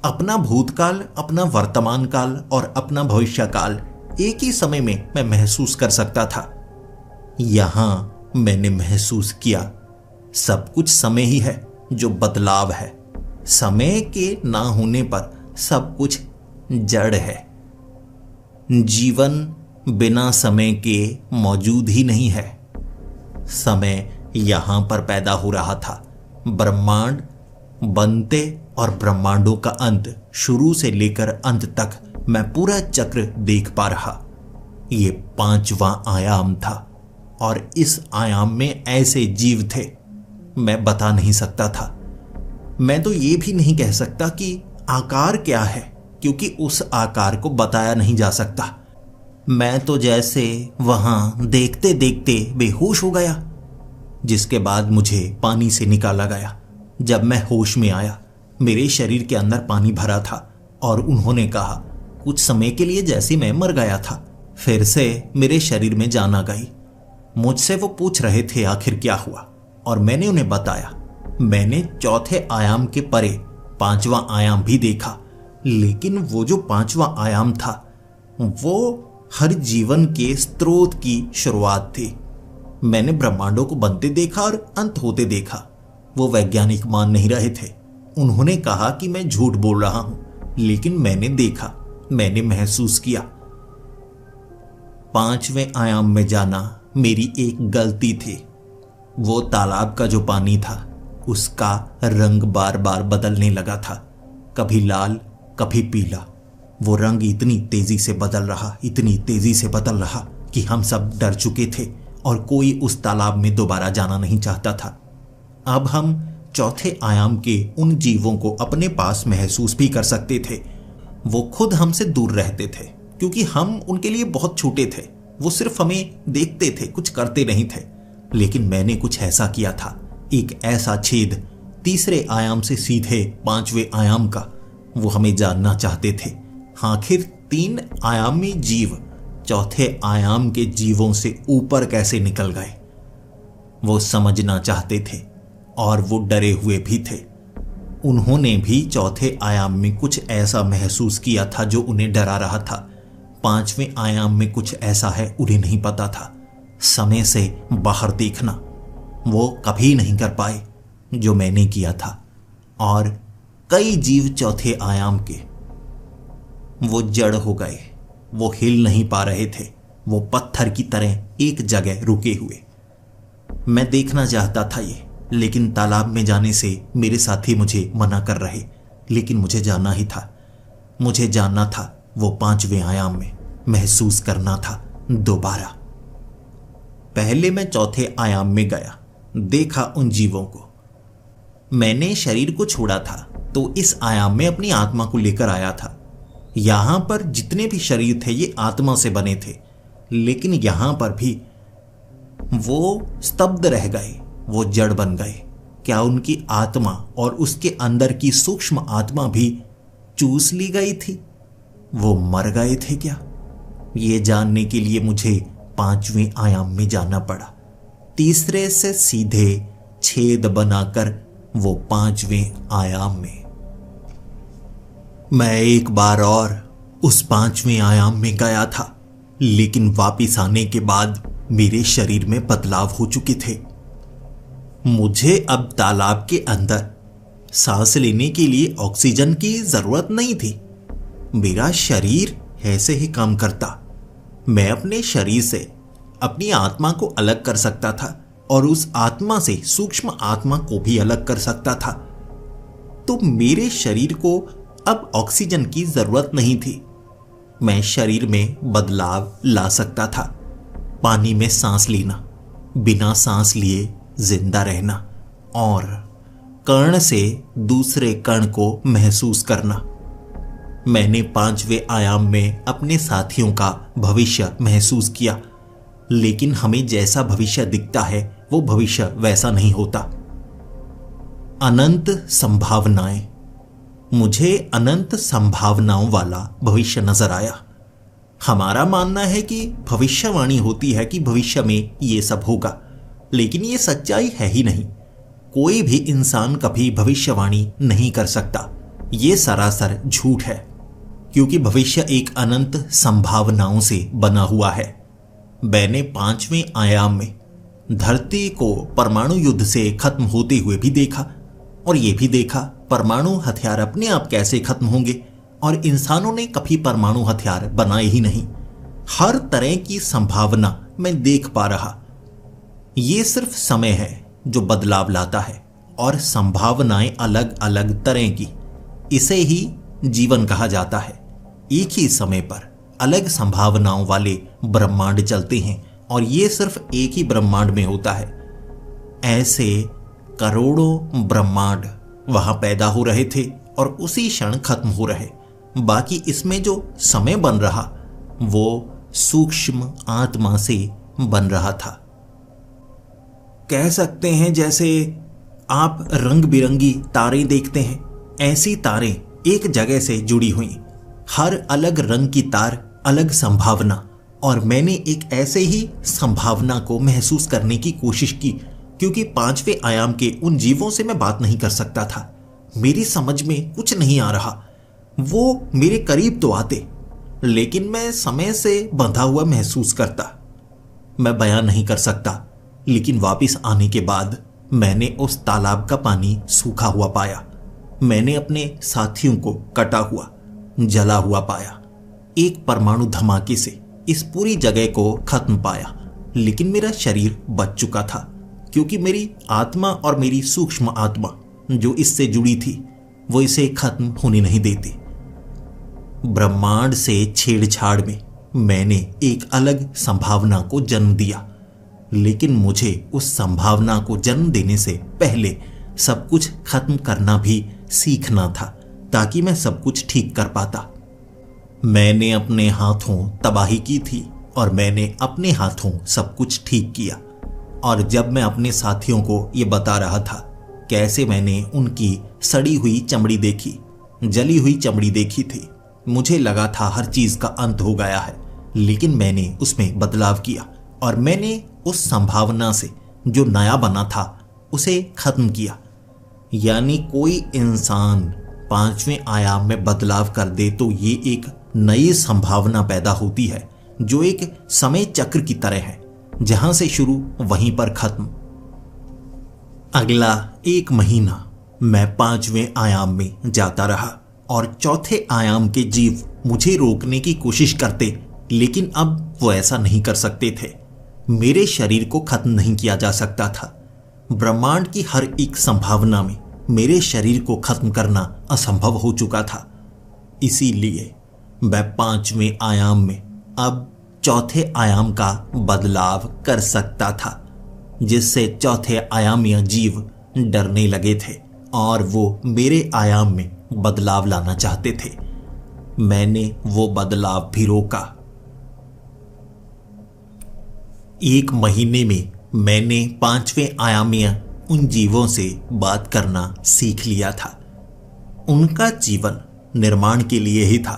अपना भूतकाल, अपना वर्तमान काल और अपना भविष्य काल एक ही समय में मैं महसूस कर सकता था। यहां मैंने महसूस किया सब कुछ समय ही है जो बदलाव है। समय के ना होने पर सब कुछ जड़ है। जीवन बिना समय के मौजूद ही नहीं है। समय यहां पर पैदा हो रहा था, ब्रह्मांड बनते और ब्रह्मांडों का अंत, शुरू से लेकर अंत तक मैं पूरा चक्र देख पा रहा। ये 5वां आयाम था और इस आयाम में ऐसे जीव थे मैं बता नहीं सकता था। मैं तो ये भी नहीं कह सकता कि आकार क्या है, क्योंकि उस आकार को बताया नहीं जा सकता। मैं तो जैसे वहां देखते देखते बेहोश हो गया, जिसके बाद मुझे पानी से निकाला गया। जब मैं होश में आया, मेरे शरीर के अंदर पानी भरा था और उन्होंने कहा कुछ समय के लिए जैसे मैं मर गया था, फिर से मेरे शरीर में जान आ गई। मुझसे वो पूछ रहे थे आखिर क्या हुआ, और मैंने उन्हें बताया मैंने चौथे आयाम के परे 5वां आयाम भी देखा, लेकिन वो जो 5वां आयाम था वो हर जीवन के स्रोत की शुरुआत थी। मैंने ब्रह्मांडों को बनते देखा और अंत होते देखा। वो वैज्ञानिक मान नहीं रहे थे। उन्होंने कहा कि मैं झूठ बोल रहा हूं, लेकिन मैंने देखा, मैंने महसूस किया। 5वें आयाम में जाना मेरी एक गलती थी। वो तालाब का जो पानी था उसका रंग बार बार बदलने लगा था, कभी लाल कभी पीला। वो रंग इतनी तेजी से बदल रहा, इतनी तेजी से बदल रहा कि हम सब डर चुके थे और कोई उस तालाब में दोबारा जाना नहीं चाहता था। अब हम चौथे आयाम के उन जीवों को अपने पास महसूस भी कर सकते थे। वो खुद हमसे दूर रहते थे क्योंकि हम उनके लिए बहुत छोटे थे। वो सिर्फ हमें देखते थे, कुछ करते नहीं थे। लेकिन मैंने कुछ ऐसा किया था, एक ऐसा छेद तीसरे आयाम से सीधे पांचवें आयाम का। वो हमें जानना चाहते थे, आखिर 3 आयामी जीव चौथे आयाम के जीवों से ऊपर कैसे निकल गए। वो समझना चाहते थे और वो डरे हुए भी थे। उन्होंने भी चौथे आयाम में कुछ ऐसा महसूस किया था जो उन्हें डरा रहा था। 5वें आयाम में कुछ ऐसा है, उन्हें नहीं पता था। समय से बाहर देखना वो कभी नहीं कर पाए जो मैंने किया था। और कई जीव चौथे आयाम के वो जड़ हो गए, वो हिल नहीं पा रहे थे। वो पत्थर की तरह एक जगह रुके हुए। मैं देखना चाहता था ये, लेकिन तालाब में जाने से मेरे साथी मुझे मना कर रहे। लेकिन मुझे जाना ही था। मुझे जानना था, वो 5वें आयाम में महसूस करना था दोबारा। पहले मैं चौथे आयाम में गया, देखा उन जीवों को। मैंने शरीर को छोड़ा था तो इस आयाम में अपनी आत्मा को लेकर आया था। यहां पर जितने भी शरीर थे ये आत्मा से बने थे, लेकिन यहां पर भी वो स्तब्ध रह गए, वो जड़ बन गए। क्या उनकी आत्मा और उसके अंदर की सूक्ष्म आत्मा भी चूस ली गई थी? वो मर गए थे क्या? ये जानने के लिए मुझे 5वें आयाम में जाना पड़ा। तीसरे से सीधे छेद बनाकर वो 5वें आयाम में। मैं एक बार और उस 5वें आयाम में गया था, लेकिन वापिस आने के बाद मेरे शरीर में बदलाव हो चुके थे। मुझे अब तालाब के अंदर सांस लेने के लिए ऑक्सीजन की जरूरत नहीं थी। मेरा शरीर ऐसे ही काम करता। मैं अपने शरीर से अपनी आत्मा को अलग कर सकता था और उस आत्मा से सूक्ष्म आत्मा को भी अलग कर सकता था। तो मेरे शरीर को अब ऑक्सीजन की जरूरत नहीं थी। मैं शरीर में बदलाव ला सकता था। पानी में सांस लेना, बिना सांस लिए जिंदा रहना और कण से दूसरे कण को महसूस करना। मैंने 5वें आयाम में अपने साथियों का भविष्य महसूस किया, लेकिन हमें जैसा भविष्य दिखता है वो भविष्य वैसा नहीं होता। अनंत संभावनाएं। मुझे अनंत संभावनाओं वाला भविष्य नजर आया। हमारा मानना है कि भविष्यवाणी होती है कि भविष्य में ये सब होगा, लेकिन ये सच्चाई है ही नहीं। कोई भी इंसान कभी भविष्यवाणी नहीं कर सकता। ये सरासर झूठ है, क्योंकि भविष्य एक अनंत संभावनाओं से बना हुआ है। मैंने 5वें आयाम में धरती को परमाणु युद्ध से खत्म होते हुए भी देखा और यह भी देखा परमाणु हथियार अपने आप कैसे खत्म होंगे, और इंसानों ने कभी परमाणु हथियार बनाए ही नहीं। हर तरह की संभावना मैं देख पा रहा। ये सिर्फ समय है जो बदलाव लाता है, और संभावनाएं अलग अलग तरह की। इसे ही जीवन कहा जाता है। एक ही समय पर अलग संभावनाओं वाले ब्रह्मांड चलते हैं, और ये सिर्फ एक ही ब्रह्मांड में होता है। ऐसे करोड़ों ब्रह्मांड वहां पैदा हो रहे थे और उसी क्षण खत्म हो रहे। बाकी इसमें जो समय बन रहा वो सूक्ष्म आत्मा से बन रहा था। कह सकते हैं जैसे आप रंग बिरंगी तारें देखते हैं, ऐसी तारें एक जगह से जुड़ी हुई, हर अलग रंग की तार अलग संभावना। और मैंने एक ऐसे ही संभावना को महसूस करने की कोशिश की, क्योंकि 5वें आयाम के उन जीवों से मैं बात नहीं कर सकता था। मेरी समझ में कुछ नहीं आ रहा। वो मेरे करीब तो आते, लेकिन मैं समय से बंधा हुआ महसूस करता। मैं बयान नहीं कर सकता, लेकिन वापस आने के बाद मैंने उस तालाब का पानी सूखा हुआ पाया। मैंने अपने साथियों को कटा हुआ, जला हुआ पाया। एक परमाणु धमाके से इस पूरी जगह को खत्म पाया, लेकिन मेरा शरीर बच चुका था क्योंकि मेरी आत्मा और मेरी सूक्ष्म आत्मा जो इससे जुड़ी थी वो इसे खत्म होने नहीं देती। ब्रह्मांड से छेड़छाड़ में मैंने एक अलग संभावना को जन्म दिया, लेकिन मुझे उस संभावना को जन्म देने से पहले सब कुछ खत्म करना भी सीखना था ताकि मैं सब कुछ ठीक कर पाता। मैंने अपने हाथों तबाही की थी और मैंने अपने हाथों सब कुछ ठीक किया। और जब मैं अपने साथियों को ये बता रहा था कैसे मैंने उनकी सड़ी हुई चमड़ी देखी, जली हुई चमड़ी देखी थी, मुझे लगा था हर चीज का अंत हो गया है, लेकिन मैंने उसमें बदलाव किया और मैंने उस संभावना से जो नया बना था उसे खत्म किया। यानी कोई इंसान 5वें आयाम में बदलाव कर दे तो ये एक नई संभावना पैदा होती है जो एक समय चक्र की तरह है, जहां से शुरू वहीं पर खत्म। अगला 1 महीना मैं 5वें आयाम में जाता रहा और चौथे आयाम के जीव मुझे रोकने की कोशिश करते, लेकिन अब वो ऐसा नहीं कर सकते थे। मेरे शरीर को खत्म नहीं किया जा सकता था। ब्रह्मांड की हर एक संभावना में मेरे शरीर को खत्म करना असंभव हो चुका था। इसीलिए मैं 5वें आयाम में अब चौथे आयाम का बदलाव कर सकता था, जिससे चौथे आयामीय जीव डरने लगे थे और वो मेरे आयाम में बदलाव लाना चाहते थे। मैंने वो बदलाव भी रोका। 1 महीने में मैंने 5वें आयामीय उन जीवों से बात करना सीख लिया था। उनका जीवन निर्माण के लिए ही था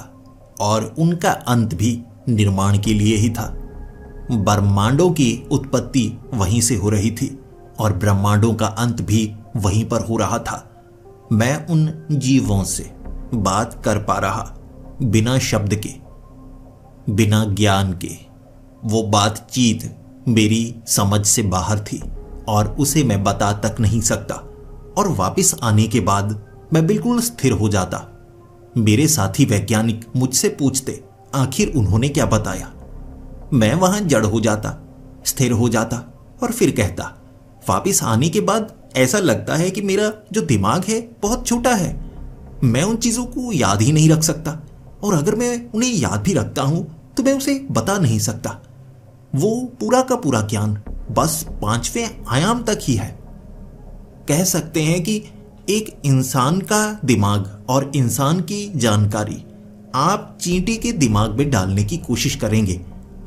और उनका अंत भी निर्माण के लिए ही था। ब्रह्मांडों की उत्पत्ति वहीं से हो रही थी और ब्रह्मांडों का अंत भी वहीं पर हो रहा था। मैं उन जीवों से बात कर पा रहा, बिना शब्द के, बिना ज्ञान के। वो बातचीत मेरी समझ से बाहर थी और उसे मैं बता तक नहीं सकता। और वापस आने के बाद मैं बिल्कुल स्थिर हो जाता। मेरे साथी वैज्ञानिक मुझसे पूछते आखिर उन्होंने क्या बताया। मैं वहां जड़ हो जाता, स्थिर हो जाता और फिर कहता। वापस आने के बाद ऐसा लगता है कि मेरा जो दिमाग है बहुत छोटा है। मैं उन चीजों को याद ही नहीं रख सकता, और अगर मैं उन्हें याद भी रखता हूं तो मैं उसे बता नहीं सकता। वो पूरा का पूरा ज्ञान बस 5वें आयाम तक ही है। कह सकते हैं कि एक इंसान का दिमाग और इंसान की जानकारी आप चींटी के दिमाग में डालने की कोशिश करेंगे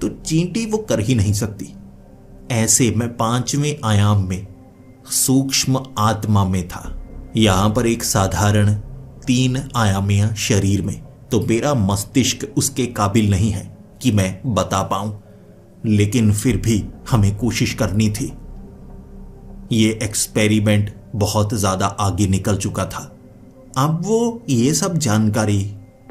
तो चींटी वो कर ही नहीं सकती। ऐसे मैं 5वें आयाम में सूक्ष्म आत्मा में था। यहां पर एक साधारण 3 आयामीय शरीर में तो मेरा मस्तिष्क उसके काबिल नहीं है कि मैं बता पाऊं, लेकिन फिर भी हमें कोशिश करनी थी। ये एक्सपेरिमेंट बहुत ज्यादा आगे निकल चुका था। अब वो ये सब जानकारी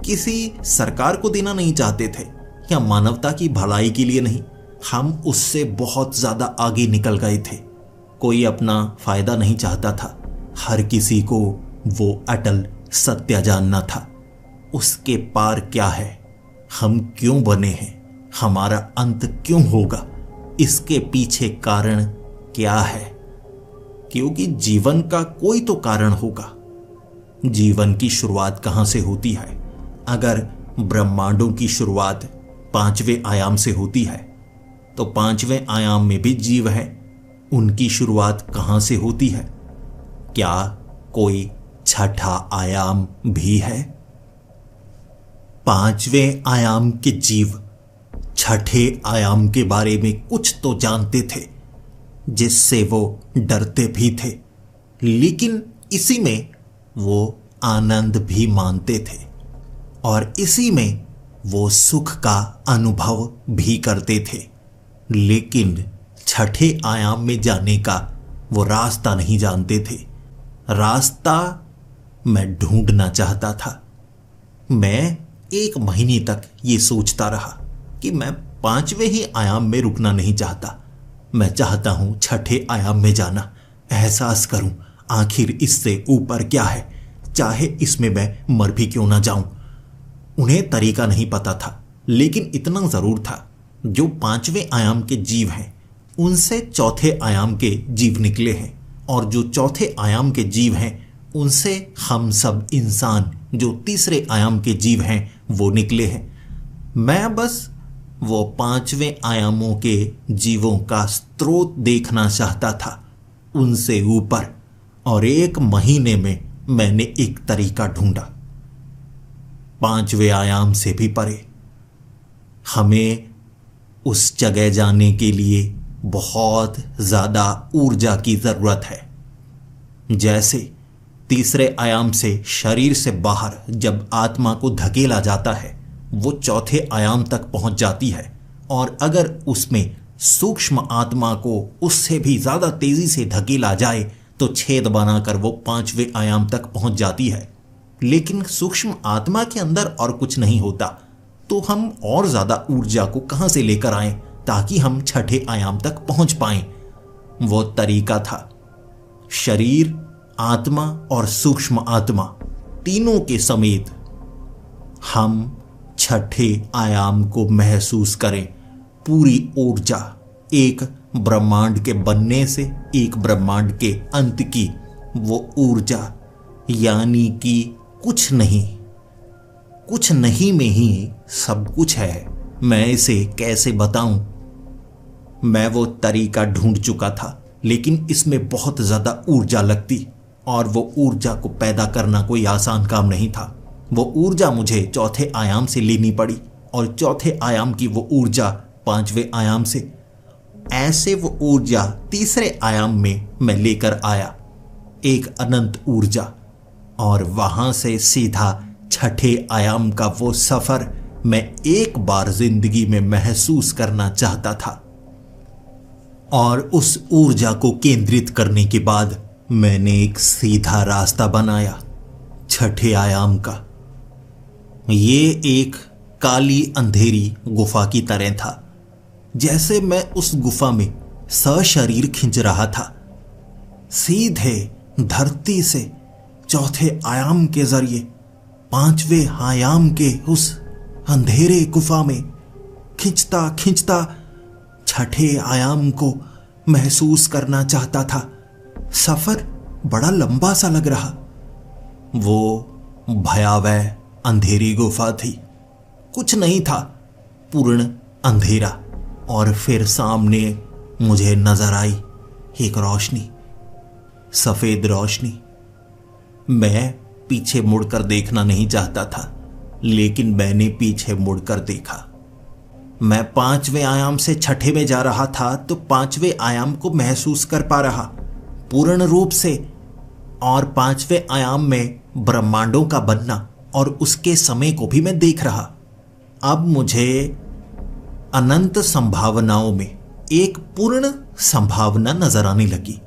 किसी सरकार को देना नहीं चाहते थे या मानवता की भलाई के लिए नहीं। हम उससे बहुत ज्यादा आगे निकल गए थे। कोई अपना फायदा नहीं चाहता था। हर किसी को वो अटल सत्य जानना था। उसके पार क्या है, हम क्यों बने हैं, हमारा अंत क्यों होगा, इसके पीछे कारण क्या है। क्योंकि जीवन का कोई तो कारण होगा। जीवन की शुरुआत कहां से होती है? अगर ब्रह्मांडों की शुरुआत 5वें आयाम से होती है तो 5वें आयाम में भी जीव है। उनकी शुरुआत कहां से होती है? क्या कोई छठा आयाम भी है? 5वें आयाम के जीव छठे आयाम के बारे में कुछ तो जानते थे, जिससे वो डरते भी थे, लेकिन इसी में वो आनंद भी मानते थे और इसी में वो सुख का अनुभव भी करते थे। लेकिन छठे आयाम में जाने का वो रास्ता नहीं जानते थे। रास्ता मैं ढूंढना चाहता था। मैं 1 महीने तक ये सोचता रहा कि मैं 5वें ही आयाम में रुकना नहीं चाहता। मैं चाहता हूं छठे आयाम में जाना, एहसास करूं आखिर इससे ऊपर क्या है, चाहे इसमें मैं मर भी क्यों ना जाऊं। उन्हें तरीका नहीं पता था, लेकिन इतना जरूर था, जो 5वें आयाम के जीव हैं उनसे चौथे आयाम के जीव निकले हैं, और जो चौथे आयाम के जीव हैं उनसे हम सब इंसान जो तीसरे आयाम के जीव हैं वो निकले हैं। मैं बस वो पांचवें आयामों के जीवों का स्रोत देखना चाहता था, उनसे ऊपर। और 1 महीने में मैंने एक तरीका ढूंढा, पांचवें आयाम से भी परे। हमें उस जगह जाने के लिए बहुत ज्यादा ऊर्जा की जरूरत है। जैसे तीसरे आयाम से शरीर से बाहर जब आत्मा को धकेला जाता है, वो चौथे आयाम तक पहुंच जाती है, और अगर उसमें सूक्ष्म आत्मा को उससे भी ज्यादा तेजी से धकेला जाए तो छेद बनाकर वो पांचवें आयाम तक पहुंच जाती है। लेकिन सूक्ष्म आत्मा के अंदर और कुछ नहीं होता, तो हम और ज्यादा ऊर्जा को कहां से लेकर आए ताकि हम छठे आयाम तक पहुंच पाएं। वो तरीका था शरीर, आत्मा और सूक्ष्म आत्मा तीनों के समेत हम छठे आयाम को महसूस करें। पूरी ऊर्जा एक ब्रह्मांड के बनने से एक ब्रह्मांड के अंत की वो ऊर्जा, यानी कि कुछ नहीं में ही सब कुछ है। मैं इसे कैसे बताऊं? मैं वो तरीका ढूंढ चुका था, लेकिन इसमें बहुत ज्यादा ऊर्जा लगती, और वो ऊर्जा को पैदा करना कोई आसान काम नहीं था। वो ऊर्जा मुझे चौथे आयाम से लेनी पड़ी, और चौथे आयाम की वो ऊर्जा पांचवें आयाम से। ऐसे वो ऊर्जा तीसरे आयाम में मैं लेकर आया, एक अनंत ऊर्जा, और वहां से सीधा छठे आयाम का वो सफर मैं एक बार जिंदगी में महसूस करना चाहता था। और उस ऊर्जा को केंद्रित करने के बाद मैंने एक सीधा रास्ता बनाया छठे आयाम का। ये एक काली अंधेरी गुफा की तरह था। जैसे मैं उस गुफा में सशरीर खिंच रहा था, सीधे धरती से चौथे आयाम के जरिए पांचवें आयाम के उस अंधेरे गुफा में खिंचता खिंचता छठे आयाम को महसूस करना चाहता था। सफर बड़ा लंबा सा लग रहा। वो भयावह अंधेरी गुफा थी, कुछ नहीं था, पूर्ण अंधेरा। और फिर सामने मुझे नजर आई एक रोशनी, सफेद रोशनी। मैं पीछे मुड़कर देखना नहीं चाहता था, लेकिन मैंने पीछे मुड़कर देखा। मैं पांचवें आयाम से छठे में जा रहा था, तो पांचवें आयाम को महसूस कर पा रहा पूर्ण रूप से, और पांचवें आयाम में ब्रह्मांडों का बनना और उसके समय को भी मैं देख रहा। अब मुझे अनंत संभावनाओं में एक पूर्ण संभावना नजर आने लगी।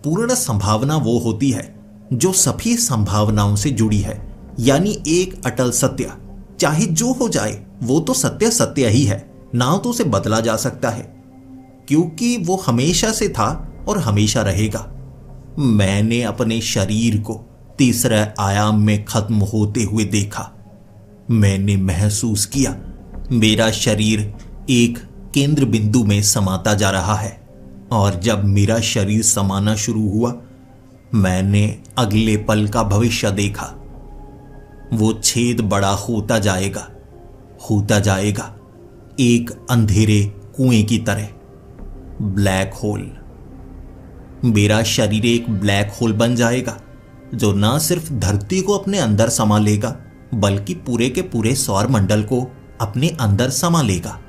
पूर्ण संभावना वो होती है जो सभी संभावनाओं से जुड़ी है, यानी एक अटल सत्य। चाहे जो हो जाए वो तो सत्य सत्य ही है, ना तो उसे बदला जा सकता है, क्योंकि वो हमेशा से था और हमेशा रहेगा। मैंने अपने शरीर को तीसरे आयाम में खत्म होते हुए देखा। मैंने महसूस किया मेरा शरीर एक केंद्र बिंदु में समाता जा रहा है, और जब मेरा शरीर समाना शुरू हुआ, मैंने अगले पल का भविष्य देखा। वो छेद बड़ा होता जाएगा, एक अंधेरे कुएं की तरह, ब्लैक होल। मेरा शरीर एक ब्लैक होल बन जाएगा, जो ना सिर्फ धरती को अपने अंदर समा लेगा, बल्कि पूरे के पूरे सौर मंडल को अपने अंदर समा लेगा।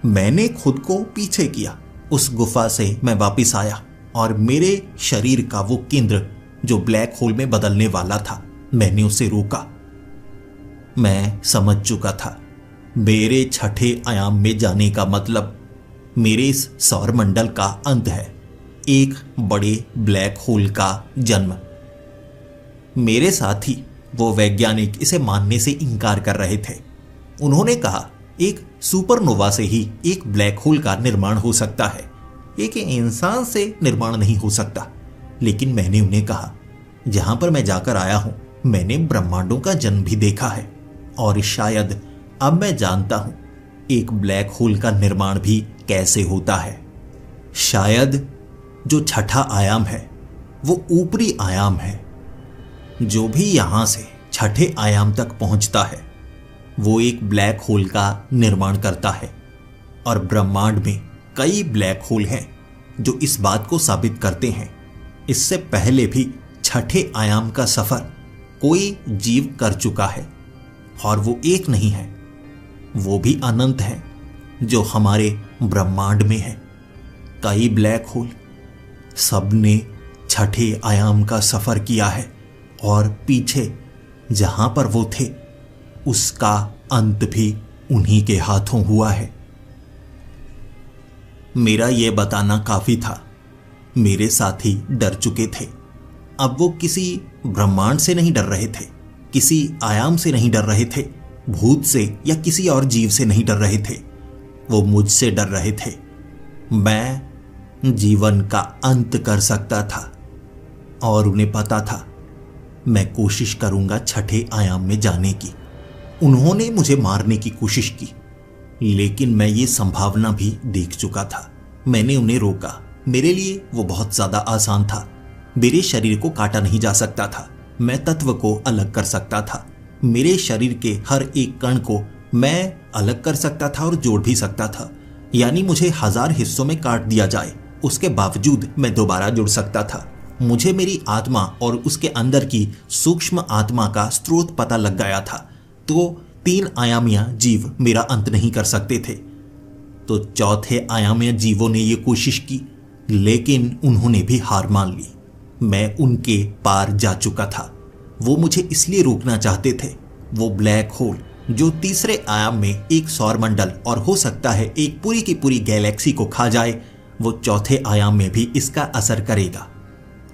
मैंने खुद को पीछे किया, उस गुफा से मैं वापस आया, और मेरे शरीर का वो केंद्र जो ब्लैक होल में बदलने वाला था, मैंने उसे रोका। मैं समझ चुका था मेरे छठे आयाम में जाने का मतलब मेरे इस सौर मंडल का अंत है, एक बड़े ब्लैक होल का जन्म। मेरे साथी वो वैज्ञानिक इसे मानने से इनकार कर रहे थे। उन्होंने कहा एक सुपरनोवा से ही एक ब्लैक होल का निर्माण हो सकता है, एक इंसान से निर्माण नहीं हो सकता। लेकिन मैंने उन्हें कहा, जहां पर मैं जाकर आया हूं, मैंने ब्रह्मांडों का जन्म भी देखा है, और शायद अब मैं जानता हूं एक ब्लैक होल का निर्माण भी कैसे होता है। शायद जो छठा आयाम है वो ऊपरी आयाम है। जो भी यहां से छठे आयाम तक पहुंचता है वो एक ब्लैक होल का निर्माण करता है, और ब्रह्मांड में कई ब्लैक होल हैं जो इस बात को साबित करते हैं। इससे पहले भी छठे आयाम का सफर कोई जीव कर चुका है, और वो एक नहीं है, वो भी अनंत है जो हमारे ब्रह्मांड में है। कई ब्लैक होल, सबने छठे आयाम का सफर किया है, और पीछे जहां पर वो थे उसका अंत भी उन्हीं के हाथों हुआ है। मेरा ये बताना काफी था। मेरे साथी डर चुके थे। अब वो किसी ब्रह्मांड से नहीं डर रहे थे, किसी आयाम से नहीं डर रहे थे, भूत से या किसी और जीव से नहीं डर रहे थे। वो मुझसे डर रहे थे। मैं जीवन का अंत कर सकता था, और उन्हें पता था मैं कोशिश करूंगा छठे आयाम में जाने की। उन्होंने मुझे मारने की कोशिश की, लेकिन मैं ये संभावना भी देख चुका था। मैंने उन्हें रोका। मेरे लिए वो बहुत ज्यादा आसान था। मेरे शरीर को काटा नहीं जा सकता था। मैं तत्व को अलग कर सकता था। मेरे शरीर के हर एक कण को मैं अलग कर सकता था और जोड़ भी सकता था। यानी मुझे 1000 हिस्सों में काट दिया जाए, उसके बावजूद मैं दोबारा जुड़ सकता था। मुझे मेरी आत्मा और उसके अंदर की सूक्ष्म आत्मा का स्रोत पता लग गया था। तो 3 आयामीय जीव मेरा अंत नहीं कर सकते थे। तो चौथे आयामीय जीवों ने यह कोशिश की, लेकिन उन्होंने भी हार मान ली। मैं उनके पार जा चुका था। वो मुझे इसलिए रोकना चाहते थे। वो ब्लैक होल जो तीसरे आयाम में एक सौरमंडल और हो सकता है एक पूरी की पूरी गैलेक्सी को खा जाए, वो चौथे आयाम में भी इसका असर करेगा।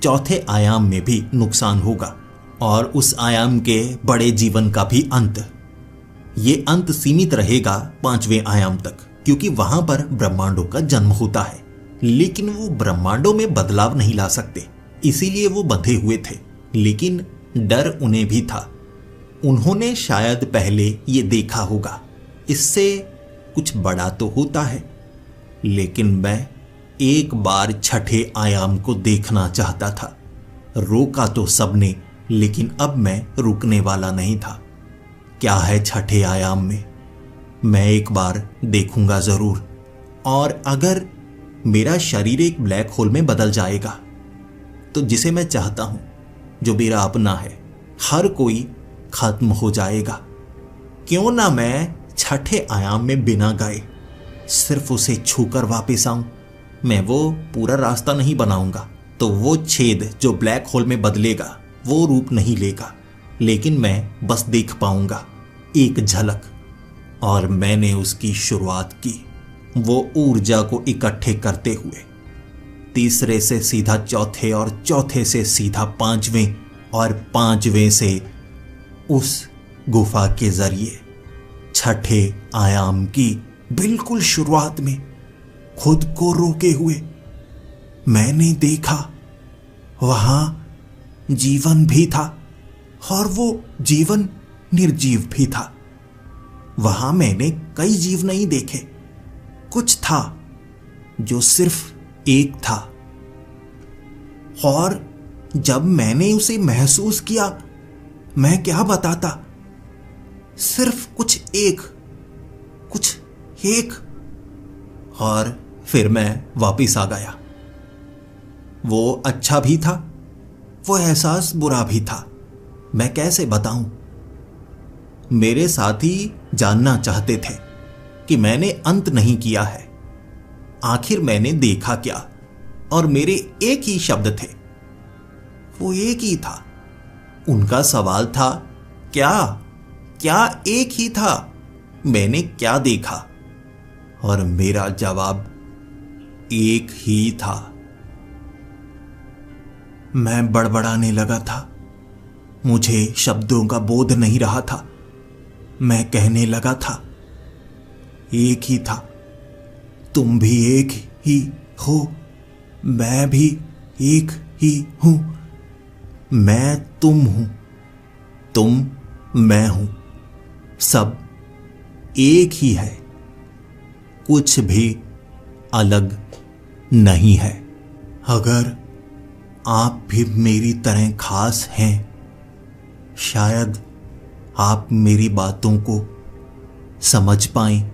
चौथे आयाम में भी नुकसान होगा, और उस आयाम के बड़े जीवन का भी अंत। ये अंत सीमित रहेगा 5वें आयाम तक, क्योंकि वहां पर ब्रह्मांडों का जन्म होता है। लेकिन वो ब्रह्मांडों में बदलाव नहीं ला सकते, इसीलिए वो बंधे हुए थे। लेकिन डर उन्हें भी था। उन्होंने शायद पहले ये देखा होगा, इससे कुछ बड़ा तो होता है। लेकिन मैं एक बार छठे आयाम को देखना चाहता था। रोका तो सबने, लेकिन अब मैं रुकने वाला नहीं था। क्या है छठे आयाम में, मैं एक बार देखूंगा जरूर। और अगर मेरा शरीर एक ब्लैक होल में बदल जाएगा, तो जिसे मैं चाहता हूं, जो मेरा अपना है, हर कोई खत्म हो जाएगा। क्यों ना मैं छठे आयाम में बिना गए सिर्फ उसे छूकर वापस आऊं। मैं वो पूरा रास्ता नहीं बनाऊंगा, तो वो छेद जो ब्लैक होल में बदलेगा वो रूप नहीं लेगा, लेकिन मैं बस देख पाऊंगा एक झलक। और मैंने उसकी शुरुआत की, वो ऊर्जा को इकट्ठे करते हुए। तीसरे से सीधा चौथे, और चौथे से सीधा 5वें, और 5वें से उस गुफा के जरिए छठे आयाम की बिल्कुल शुरुआत में खुद को रोके हुए मैंने देखा वहां जीवन भी था, और वो जीवन निर्जीव भी था। वहां मैंने कई जीव नहीं देखे, कुछ था जो सिर्फ एक था। और जब मैंने उसे महसूस किया, मैं क्या बताता, सिर्फ कुछ एक। और फिर मैं वापिस आ गया। वो अच्छा भी था, वो एहसास बुरा भी था। मैं कैसे बताऊं। मेरे साथी जानना चाहते थे कि मैंने अंत नहीं किया है। आखिर मैंने देखा क्या, और मेरे एक ही शब्द थे, वो एक ही था। उनका सवाल था, क्या एक ही था, मैंने क्या देखा, और मेरा जवाब एक ही था। मैं बड़बड़ाने लगा था। मुझे शब्दों का बोध नहीं रहा था। मैं कहने लगा था, एक ही था, तुम भी एक ही हो, मैं भी एक ही हूं। मैं तुम हूं, तुम मैं हूं, सब एक ही है। कुछ भी अलग नहीं है। अगर आप भी मेरी तरह खास हैं, शायद आप मेरी बातों को समझ पाएं।